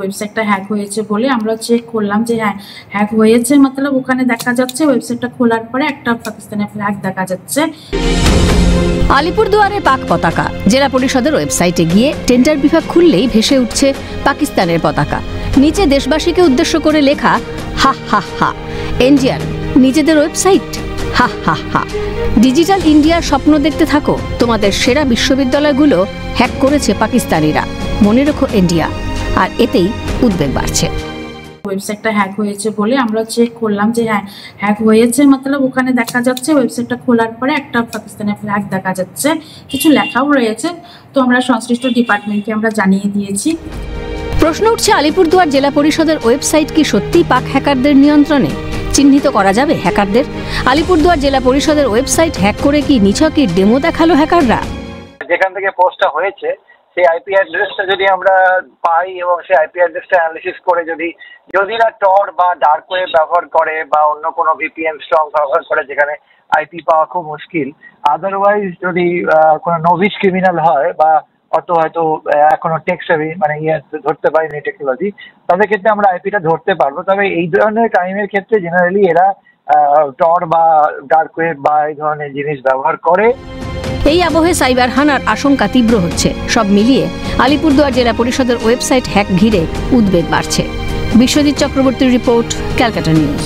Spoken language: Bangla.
ওয়েবসাইটটা হ্যাক হয়েছে বলে আমরা চেক করলাম যে হ্যাঁ হ্যাক হয়েছে, মতলব ওখানে দেখা যাচ্ছে ওয়েবসাইটটা খোলার পরে একটা পাকিস্তানের ফ্ল্যাগ দেখা যাচ্ছে। আলিপুরদুয়ারের পাক পতাকা। জেলা পরিষদের ওয়েবসাইটে গিয়ে টেন্ডার বিভাগ খুললেই ভেসে উঠছে পাকিস্তানের পতাকা। নিচে দেশবাসীকে উদ্দেশ্য করে লেখা হা হা হা, ইন্ডিয়ান নিজেদের ওয়েবসাইট, হা হা হা। ডিজিটাল ইন্ডিয়ার স্বপ্ন দেখতে থাকো, তোমাদের সেরা বিশ্ববিদ্যালয়গুলো হ্যাক করেছে পাকিস্তানিরা, মনে রেখো ইন্ডিয়া। আর এতেই উদ্বেগ বাড়ছে। ওয়েবসাইটটা হ্যাক হয়েছে বলে আমরা চেক করলাম যে হ্যাঁ হ্যাক হয়েছে, মতলব ওখানে দেখা যাচ্ছে ওয়েবসাইটটা খোলার পরে একটা পাকিস্তানের ফ্ল্যাগ দেখা যাচ্ছে, কিছু লেখাও রয়েছে। তো আমরা সংশ্লিষ্ট ডিপার্টমেন্টকে আমরা জানিয়ে দিয়েছি। প্রশ্ন উঠছে, আলিপুরদুয়ার জেলা পরিষদের ওয়েবসাইট কি সত্যিই পাক হ্যাকারদের নিয়ন্ত্রণে? চিহ্নিত করা যাবে হ্যাকারদের? আলিপুরদুয়ার জেলা পরিষদের ওয়েবসাইট হ্যাক করে কি নিছকই ডেমো দেখালো হ্যাকাররা? যেখান থেকে পোস্টটা হয়েছে সেই আইপি অ্যাড্রেসটা যদি আমরা পাই এবং সেই আইপি অ্যাড্রেসটা অ্যানালিসিস করে যদি না টর বা ডার্ক ওয়েব ব্যবহার করে বা অন্য কোনো ভিপিএন স্ট্রং ব্যবহার করে যেখানে আইপি পাওয়া খুব মুশকিল, আদারওয়াইজ যদি কোনো নোভিস ক্রিমিনাল হয় বা অত হয়তো এখনো টেক সেভি মানে ধরতে পারিনি টেকনোলজি, তাদের ক্ষেত্রে আমরা আইপিটা ধরতে পারবো। তবে এই ধরনের ক্রাইমের ক্ষেত্রে জেনারেলি এরা টর বা ডার্ক ওয়েব বা এই ধরনের জিনিস ব্যবহার করে। এই আবহে সাইবার হানার আশঙ্কা তীব্র হচ্ছে। সব মিলিয়ে আলিপুরদুয়ার জেলা পরিষদের ওয়েবসাইট হ্যাক ঘিরে উদ্বেগ বাড়ছে। বিশ্বজিৎ চক্রবর্তীর রিপোর্ট, ক্যালকাটা নিউজ।